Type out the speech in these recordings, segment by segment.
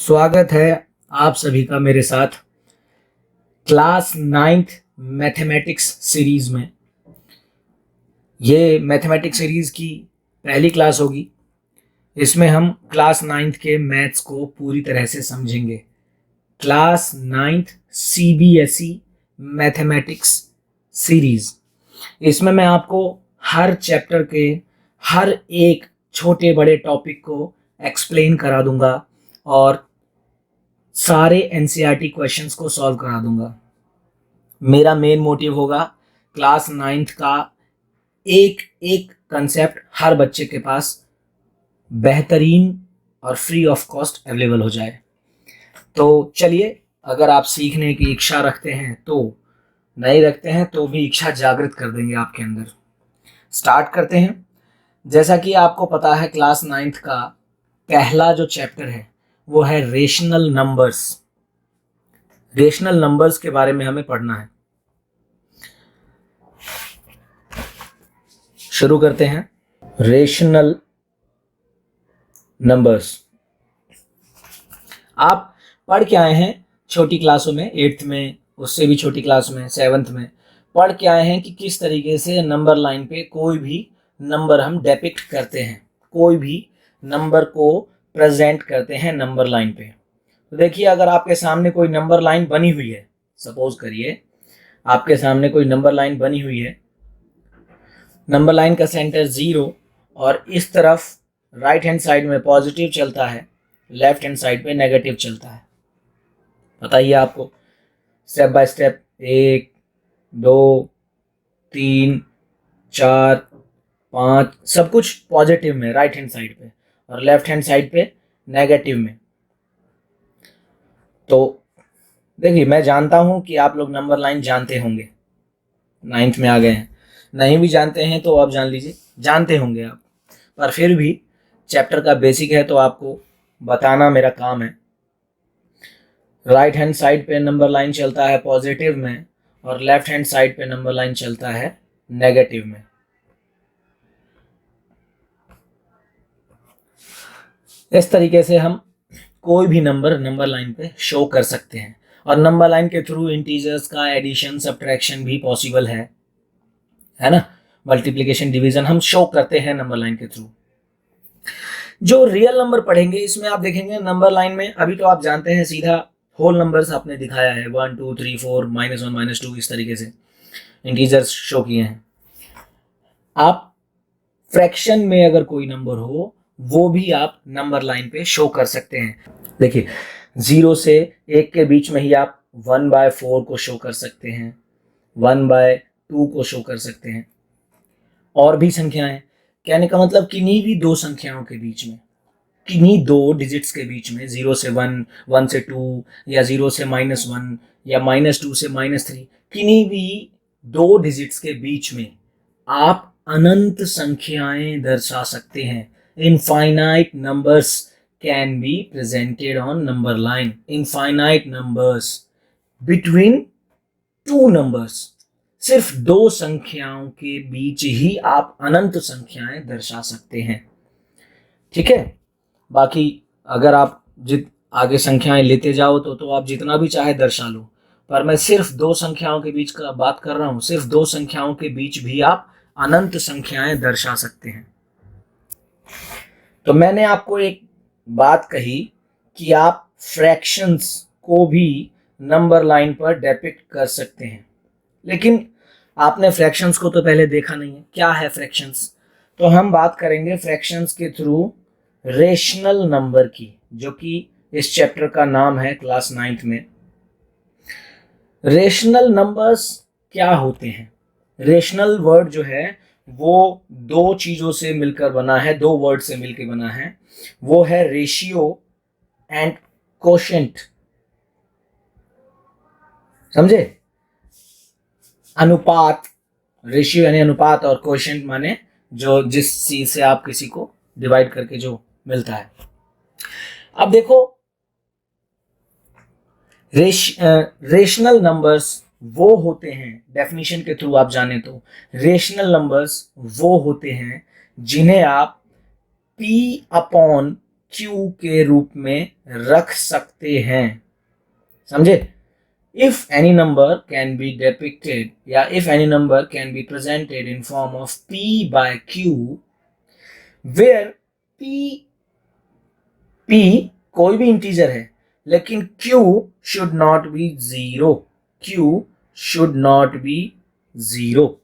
स्वागत है आप सभी का मेरे साथ क्लास 9th मैथमेटिक्स सीरीज में। ये मैथमेटिक्स सीरीज की पहली क्लास होगी। इसमें हम क्लास 9th के मैथ्स को पूरी तरह से समझेंगे। Class 9th CBSE mathematics series, इसमें मैं आपको हर चैप्टर के हर एक छोटे बड़े टॉपिक को एक्सप्लेन करा दूंगा और सारे एनसीईआरटी क्वेश्चंस को सॉल्व करा दूंगा। मेरा मेन मोटिव होगा क्लास 9th का एक एक कंसेप्ट हर बच्चे के पास बेहतरीन और फ्री ऑफ कॉस्ट अवेलेबल हो जाए। तो चलिए, अगर आप सीखने की इच्छा रखते हैं तो, नहीं रखते हैं तो भी इच्छा जागृत कर देंगे आपके अंदर। स्टार्ट करते हैं। जैसा कि आपको पता है, क्लास 9th का पहला जो चैप्टर है वो है रेशनल नंबर्स। रेशनल नंबर्स के बारे में हमें पढ़ना है। शुरू करते हैं। रेशनल नंबर्स आप पढ़ के आए हैं छोटी क्लासों में, 8th में, उससे भी छोटी क्लास में 7th में पढ़ के आए हैं कि किस तरीके से नंबर लाइन पे कोई भी नंबर हम डेपिक्ट करते हैं, कोई भी नंबर को प्रेजेंट करते हैं नंबर लाइन पे। तो देखिए, अगर आपके सामने कोई नंबर लाइन बनी हुई है, सपोज करिए आपके सामने कोई नंबर लाइन बनी हुई है, नंबर लाइन का सेंटर 0 और इस तरफ राइट हैंड साइड में पॉजिटिव चलता है, लेफ्ट हैंड साइड पे नेगेटिव चलता है। बताइए आपको स्टेप बाय स्टेप, 1 2 3 4 5 सब कुछ पॉजिटिव में राइट हैंड साइड पे और लेफ्ट हैंड साइड पे नेगेटिव में। तो देखिए, मैं जानता हूं कि आप लोग नंबर लाइन जानते होंगे, 9th में आ गए हैं। नहीं भी जानते हैं तो आप जान लीजिए, जानते होंगे आप, पर फिर भी चैप्टर का बेसिक है तो आपको बताना मेरा काम है। राइट हैंड साइड पे नंबर लाइन चलता है पॉजिटिव में और लेफ्ट हैंड साइड पे नंबर लाइन चलता है नेगेटिव में। इस तरीके से हम कोई भी नंबर लाइन पे शो कर सकते हैं और नंबर लाइन के थ्रू इंटीजर्स का एडिशन सब्ट्रैक्शन भी पॉसिबल है ना। मल्टीप्लिकेशन डिवीजन हम शो करते हैं नंबर लाइन के थ्रू। जो रियल नंबर पढ़ेंगे इसमें आप देखेंगे नंबर लाइन में, अभी तो आप जानते हैं सीधा होल नंबर्स आपने दिखाया है, 1 2 3 4 -1 -2 इस तरीके से इंटीजर्स शो किए हैं। आप फ्रैक्शन में अगर कोई नंबर हो वो भी आप नंबर लाइन पे शो कर सकते हैं। देखिए, 0 से 1 के बीच में ही आप 1/4 को शो कर सकते हैं, 1/2 को शो कर सकते हैं। और भी संख्याएं, कहने का मतलब किन्हीं भी दो संख्याओं के बीच में, किन्हीं दो डिजिट्स के बीच में, 0 से 1, 1 से 2 या 0 से -1 या -2 से -3, किन्हीं भी दो डिजिट्स के बीच में आप अनंत संख्याएं दर्शा सकते हैं। Infinite numbers can be presented on number line. Infinite numbers between two numbers, सिर्फ दो संख्याओं के बीच ही आप अनंत संख्याएं दर्शा सकते हैं। ठीक है, बाकी अगर आप आगे संख्याएं लेते जाओ तो आप जितना भी चाहे दर्शा लो, पर मैं सिर्फ दो संख्याओं के बीच का बात कर रहा हूं। सिर्फ दो संख्याओं के बीच भी आप अनंत संख्याएं दर्शा सकते हैं। तो मैंने आपको एक बात कही कि आप फ्रैक्शंस को भी नंबर लाइन पर डेपिक्ट कर सकते हैं, लेकिन आपने फ्रैक्शंस को तो पहले देखा नहीं है। क्या है फ्रैक्शंस? तो हम बात करेंगे फ्रैक्शंस के थ्रू रेशनल नंबर की, जो कि इस चैप्टर का नाम है क्लास 9th में। रेशनल नंबर्स क्या होते हैं? रेशनल वर्ड जो है वो दो चीजों से मिलकर बना है, दो वर्ड से मिलकर बना है। वो है रेशियो एंड कोशेंट। समझे? अनुपात, रेशियो यानी अनुपात, और कोशेंट माने जो जिस चीज से आप किसी को डिवाइड करके जो मिलता है। अब देखो, रेशनल नंबर्स वो होते हैं, डेफिनेशन के थ्रू आप जाने तो रेशनल नंबर्स वो होते हैं जिन्हें आप p/3 q के रूप में रख सकते हैं। समझे? If any number can be depicted या if any number can be presented in form of p by q where p कोई भी इंटीजर है लेकिन q should not be zero. q should not be zero.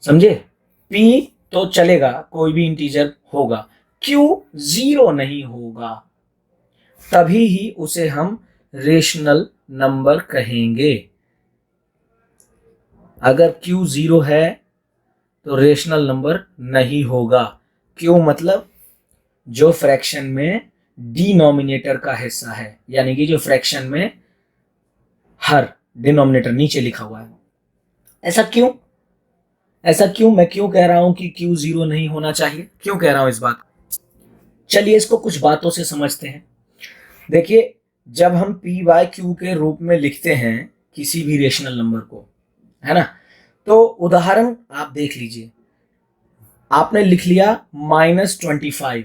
समझे? p तो चलेगा, कोई भी इंटीजर होगा, q जीरो नहीं होगा, तभी ही उसे हम रेशनल नंबर कहेंगे। अगर q जीरो है तो रेशनल नंबर नहीं होगा। क्यों? मतलब जो फ्रैक्शन में डिनोमिनेटर का हिस्सा है, यानी कि जो फ्रैक्शन में हर डिनोमिनेटर नीचे लिखा हुआ है। ऐसा क्यों? ऐसा क्यों? मैं क्यों कह रहा हूं कि q जीरो नहीं होना चाहिए? क्यों कह रहा हूं इस बात? चलिए इसको कुछ बातों से समझते हैं। देखिए, जब हम p बाय q के रूप में लिखते हैं किसी भी रेशनल नंबर को, है ना, तो उदाहरण आप देख लीजिए। आपने लिख लिया -25।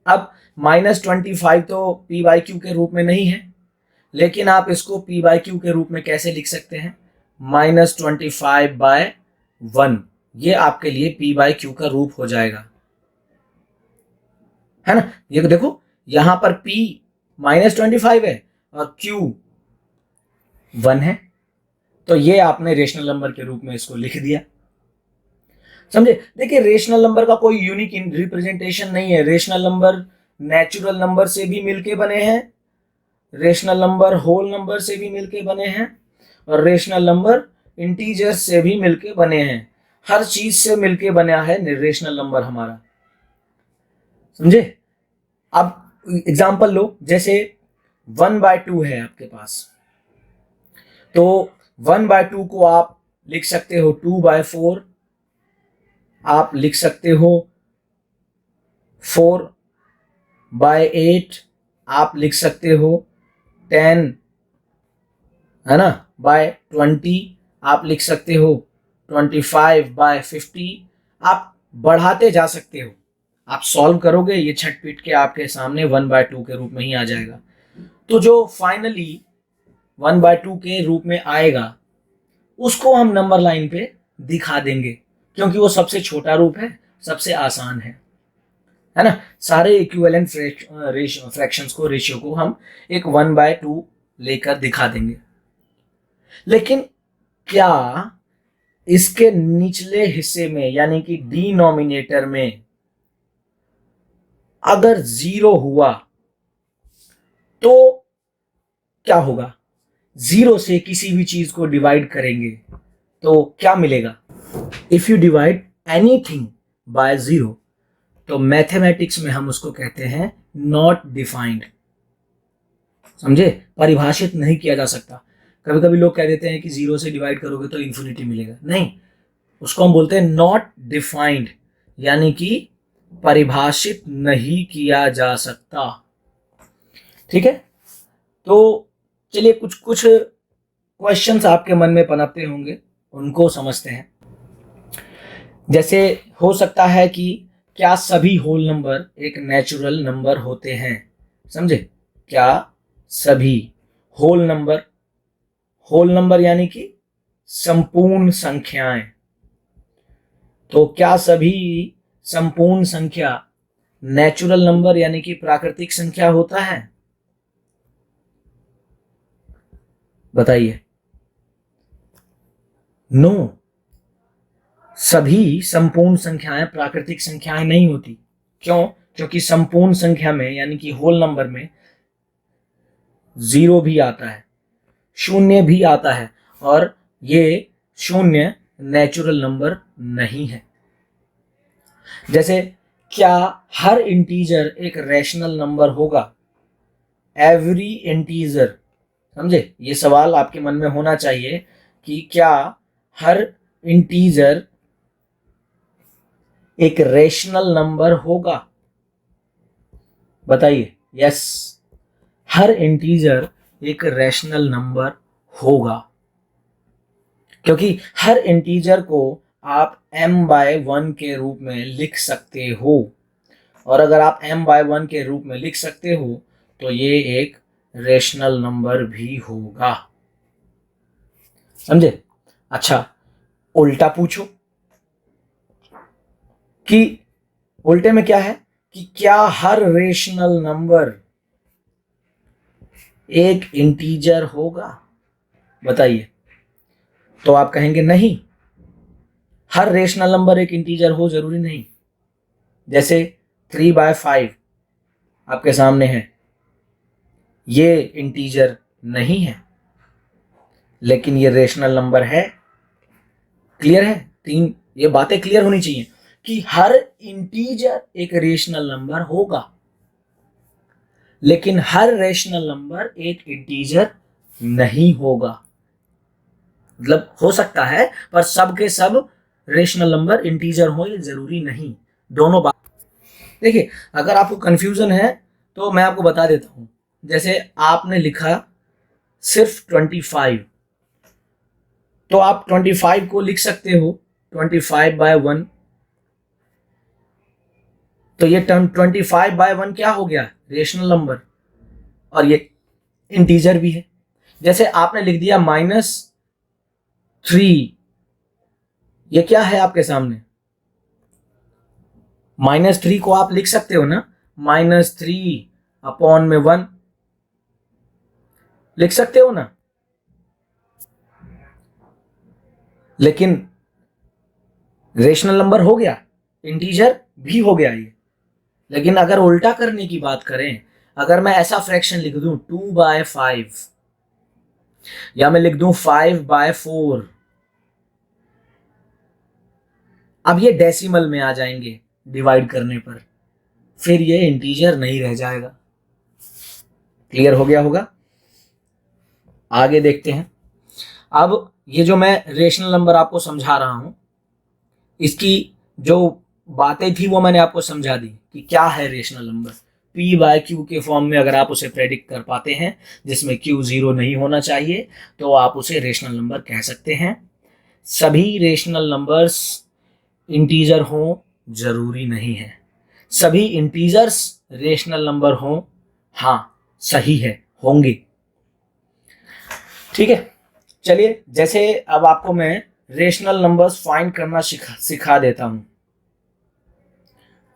अब -25 तो p बाय q के रूप में नहीं है, लेकिन आप इसको p बाय q के रूप में कैसे लिख सकते हैं? -25/1। ये आपके लिए p बाय q का रूप हो जाएगा, है ना। ये देखो, यहां पर p -25 है और q 1 है, तो ये आपने रेशनल नंबर के रूप में इसको लिख दिया। समझे? देखिए, रेशनल नंबर का कोई यूनिक रिप्रेजेंटेशन नहीं है। रेशनल नंबर नेचुरल नंबर से भी मिलके बने हैं, रेशनल नंबर होल नंबर से भी मिलके बने हैं, और रेशनल नंबर इंटीजर से भी मिलके बने हैं। हर चीज से मिलके बना है रेशनल नंबर हमारा। समझे? अब एग्जांपल लो, जैसे 1/2 है आपके पास, तो 1/2 को आप लिख सकते हो 2/4, आप लिख सकते हो 4/8, आप लिख सकते हो 10, है ना, /20, आप लिख सकते हो 25/50। आप बढ़ाते जा सकते हो। आप सॉल्व करोगे, ये छट पीट के आपके सामने 1/2 के रूप में ही आ जाएगा। तो जो फाइनली 1/2 के रूप में आएगा उसको हम नंबर लाइन पे दिखा देंगे, क्योंकि वो सबसे छोटा रूप है, सबसे आसान है ना। सारे इक्विवेलेंट फ्रैक्शंस को, रेशियो को हम एक 1/2 लेकर दिखा देंगे। लेकिन क्या इसके निचले हिस्से में, यानी कि डिनोमिनेटर में अगर जीरो हुआ तो क्या होगा? जीरो से किसी भी चीज को डिवाइड करेंगे तो क्या मिलेगा? If you divide anything by zero, तो मैथमेटिक्स में हम उसको कहते हैं नॉट डिफाइंड। समझे? परिभाषित नहीं किया जा सकता। कभी कभी लोग कह देते हैं कि जीरो से डिवाइड करोगे तो इन्फिनिटी मिलेगा। नहीं, उसको हम बोलते हैं नॉट डिफाइंड, यानी कि परिभाषित नहीं किया जा सकता। ठीक है? तो चलिए कुछ कुछ क्वेश्चंस आपके मन में पनपते होंगे, उनको समझते हैं। जैसे हो सकता है कि क्या सभी होल नंबर एक नेचुरल नंबर होते हैं? समझे? क्या सभी होल नंबर यानी कि संपूर्ण संख्याएं, तो क्या सभी संपूर्ण संख्या नेचुरल नंबर यानी कि प्राकृतिक संख्या होता है? बताइए। नो, सभी संपूर्ण संख्याएं प्राकृतिक संख्याएं नहीं होती। क्यों? क्योंकि संपूर्ण संख्या में, यानी कि होल नंबर में, जीरो भी आता है, शून्य भी आता है, और ये शून्य नेचुरल नंबर नहीं है। जैसे, क्या हर इंटीजर एक रैशनल नंबर होगा? Every integer. समझे? ये सवाल आपके मन में होना चाहिए कि क्या हर इंटीजर एक रैशनल नंबर होगा? बताइए। यस, हर इंटीजर एक रैशनल नंबर होगा, क्योंकि हर इंटीजर को आप m/1 के रूप में लिख सकते हो। और अगर आप m/1 के रूप में लिख सकते हो तो ये एक रेशनल नंबर भी होगा। समझे? अच्छा, उल्टा पूछो कि उल्टे में क्या है कि क्या हर रेशनल नंबर एक इंटीजर होगा? बताइए। तो आप कहेंगे नहीं, हर रेशनल नंबर एक इंटीजर हो जरूरी नहीं। जैसे 3/5 आपके सामने है, ये इंटीजर नहीं है लेकिन ये रेशनल नंबर है। क्लियर है? तीन ये बातें क्लियर होनी चाहिए कि हर इंटीजर एक रेशनल नंबर होगा लेकिन हर रेशनल नंबर एक इंटीजर नहीं होगा। मतलब हो सकता है पर सब के सब रेशनल नंबर इंटीजर हो ये जरूरी नहीं। दोनों बात देखिए, अगर आपको कंफ्यूजन है तो मैं आपको बता देता हूं। जैसे आपने लिखा सिर्फ 25, तो आप 25 को लिख सकते हो 25/1। तो ये 25/1 क्या हो गया? रेशनल नंबर, और ये इंटीजर भी है। जैसे आपने लिख दिया -3, ये क्या है आपके सामने? -3 को आप लिख सकते हो ना, -3/1 लिख सकते हो ना। लेकिन रेशनल नंबर हो गया, इंटीजर भी हो गया ये। लेकिन अगर उल्टा करने की बात करें, अगर मैं ऐसा फ्रैक्शन लिख दूं 2/5 या मैं लिख दूं 5/4, अब ये डेसिमल में आ जाएंगे डिवाइड करने पर, फिर ये इंटीजर नहीं रह जाएगा। क्लियर हो गया होगा? आगे देखते हैं। अब ये जो मैं रेशनल नंबर आपको समझा रहा हूं, इसकी जो बातें थी वो मैंने आपको समझा दी कि क्या है रेशनल नंबर। p/q के फॉर्म में अगर आप उसे प्रेडिक्ट कर पाते हैं जिसमें q 0 नहीं होना चाहिए तो आप उसे रेशनल नंबर कह सकते हैं। सभी रेशनल नंबर्स इंटीजर हों जरूरी नहीं है, सभी इंटीजर्स रेशनल नंबर हों, हाँ सही है, होंगे। ठीक है, चलिए जैसे अब आपको मैं रेशनल नंबर्स फाइंड करना सिखा देता हूं।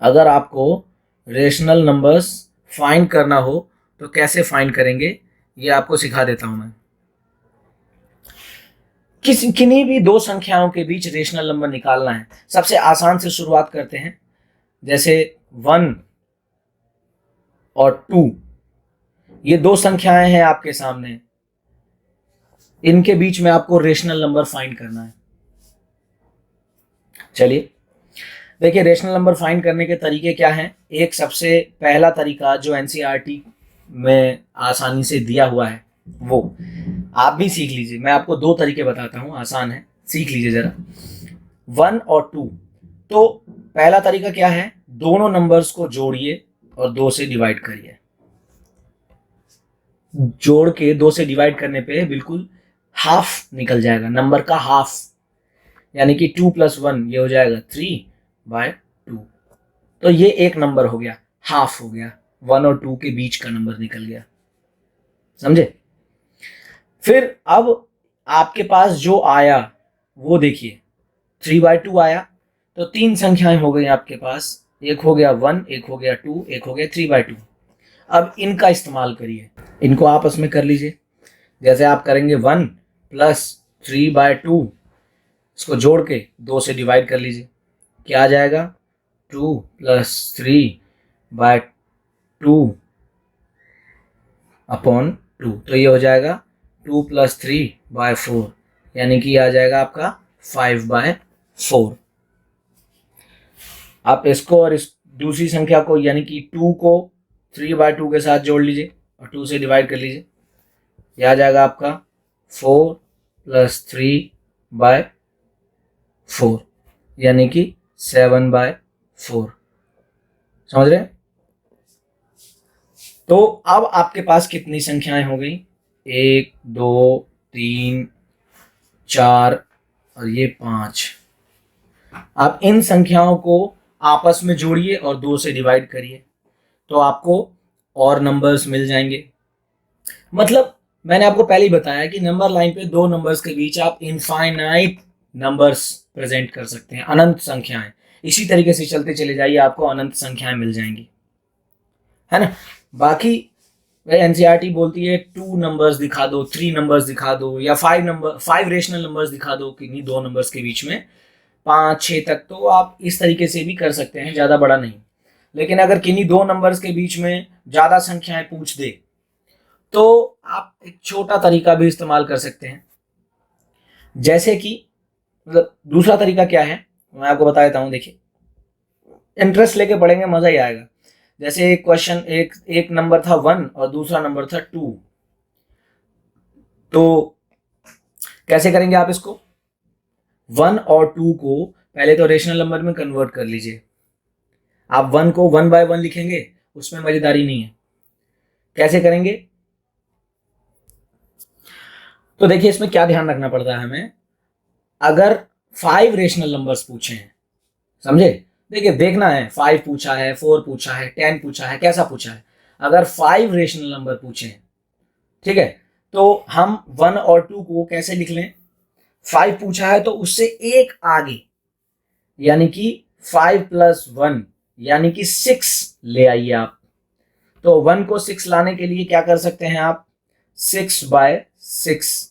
अगर आपको रेशनल नंबर्स फाइंड करना हो तो कैसे फाइंड करेंगे ये आपको सिखा देता हूं मैं। किन्हीं भी दो संख्याओं के बीच रेशनल नंबर निकालना है, सबसे आसान से शुरुआत करते हैं। जैसे 1 और 2, ये दो संख्याएं हैं आपके सामने, इनके बीच में आपको रेशनल नंबर फाइंड करना है। चलिए देखिए, रेशनल नंबर फाइंड करने के तरीके क्या हैं। एक सबसे पहला तरीका जो एनसीईआरटी में आसानी से दिया हुआ है वो आप भी सीख लीजिए। मैं आपको दो तरीके बताता हूं, आसान है, सीख लीजिए जरा। 1 और 2, तो पहला तरीका क्या है, दोनों नंबर्स को जोड़िए और 2 से डिवाइड करिए। जोड़ के 2 से डिवाइड करने पे बिल्कुल हाफ निकल जाएगा, नंबर का हाफ, यानी कि 2 + 1 ये हो जाएगा 3/2। तो ये एक नंबर हो गया, हाफ हो गया, 1 और 2 के बीच का नंबर निकल गया। समझे? फिर अब आपके पास जो आया वो देखिए, 3/2 आया, तो तीन संख्याएं हो गई आपके पास, एक हो गया 1, एक हो गया 2, एक हो गया 3/2। अब इनका इस्तेमाल करिए, इनको आपस में कर लीजिए। जैसे आप करेंगे 1 + 3/2, इसको जोड़ के 2 से डिवाइड कर लीजिए, क्या आ जाएगा? 2 + 3/2/2, तो ये हो जाएगा 2 + 3/4, यानी कि आ जाएगा आपका 5/4। आप इसको और इस दूसरी संख्या को यानी कि 2 को 3/2 के साथ जोड़ लीजिए और 2 से डिवाइड कर लीजिए, यह आ जाएगा आपका 4 + 3/4, यानी कि 7/4। समझ रहे हैं? तो अब आपके पास कितनी संख्याएं हो गई? 1 2 3 4 और ये 5। आप इन संख्याओं को आपस में जोड़िए और 2 से डिवाइड करिए, तो आपको और नंबर्स मिल जाएंगे। मतलब मैंने आपको पहले ही बताया कि नंबर लाइन पे 2 नंबर्स के बीच आप इनफाइनाइट नंबर्स प्रेजेंट कर सकते हैं, अनंत संख्याएं। इसी तरीके से चलते चले जाइए, आपको अनंत संख्याएं मिल जाएंगी, है ना। बाकी एनसीईआरटी बोलती है 2 नंबर्स दिखा दो, 3 नंबर्स दिखा दो, या 5 रेशनल नंबर्स दिखा दो किन्हीं 2 नंबर्स के बीच में, 5 6 तक, तो आप इस तरीके से भी कर सकते हैं, ज़्यादा बड़ा नहीं। लेकिन अगर किन्हीं 2 नंबर्स के बीच में ज़्यादा संख्याएं पूछ दे तो आप एक छोटा तरीका भी इस्तेमाल कर सकते हैं। जैसे कि मतलब दूसरा तरीका क्या है, मैं आपको बता देता हूँ। देखिए, इंटरेस्ट लेके पढ़ेंगे, मजा ही आएगा। जैसे एक क्वेश्चन, एक नंबर था 1 और दूसरा नंबर था 2, तो कैसे करेंगे आप इसको? 1 और 2 को पहले तो रेशनल नंबर में कन्वर्ट कर लीजिए। आप 1 को 1 बाय 1 लिखेंगे, उसमें मजेदारी नहीं है। कैसे करेंगे? तो देखिए, इसमें क्या ध्यान रखना पड़ता है हमें। अगर 5 रेशनल नंबर्स पूछे हैं, समझे? देखिए, देखना है 5 पूछा है, 4 पूछा है, 10 पूछा है, कैसा पूछा है। अगर 5 रेशनल नंबर पूछे हैं, ठीक है, तो हम 1 और 2 को कैसे लिख लें? 5 पूछा है तो उससे एक आगे, यानी कि 5 प्लस 1 यानी कि 6 ले आइए आप। तो 1 को 6 लाने के लिए क्या कर सकते हैं आप? 6 बाय 6।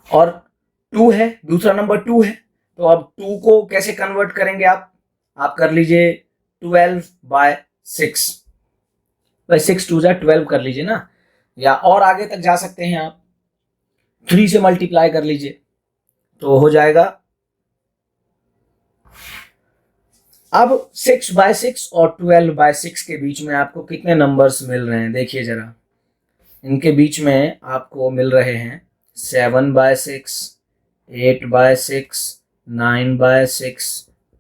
और 2 है, दूसरा नंबर 2 है, तो अब 2 को कैसे कन्वर्ट करेंगे आप कर लीजिए 12 बाय 6। भाई 6 2 12 कर लीजिए ना, या और आगे तक जा सकते हैं आप, 3 से मल्टीप्लाई कर लीजिए तो हो जाएगा। अब 6 बाय 6 और 12 बाय 6 के बीच में आपको कितने नंबर्स मिल रहे हैं? देखिए जरा, इनके बीच में आपको मिल रहे हैं 7 by 6, 8 by 6, 9 by 6,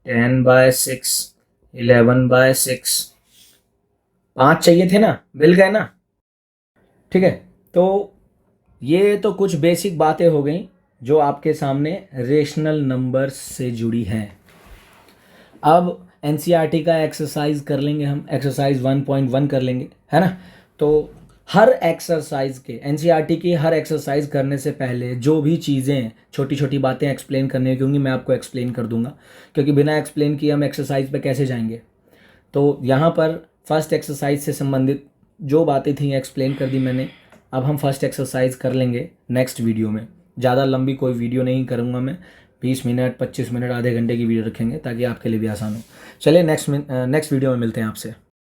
10 by 6, 11 by 6। 5 चाहिए थे ना, मिल गए ना? ठीक है, तो ये तो कुछ बेसिक बातें हो गई जो आपके सामने रेशनल नंबर्स से जुड़ी हैं। अब एनसीईआरटी का एक्सरसाइज कर लेंगे हम, एक्सरसाइज 1.1 कर लेंगे, है ना। तो हर एक्सरसाइज के, एनसीईआरटी की हर एक्सरसाइज करने से पहले जो भी चीज़ें, छोटी छोटी बातें एक्सप्लेन करने की होंगी, मैं आपको एक्सप्लेन कर दूंगा, क्योंकि बिना एक्सप्लेन किए हम एक्सरसाइज पे कैसे जाएंगे। तो यहाँ पर फर्स्ट एक्सरसाइज से संबंधित जो बातें थी एक्सप्लेन कर दी मैंने। अब हम फर्स्ट एक्सरसाइज कर लेंगे नेक्स्ट वीडियो में। ज़्यादा लंबी कोई वीडियो नहीं करूँगा मैं, 20 मिनट 25 मिनट आधे घंटे की वीडियो रखेंगे ताकि आपके लिए भी आसान हो। चलिए नेक्स्ट वीडियो में मिलते हैं आपसे।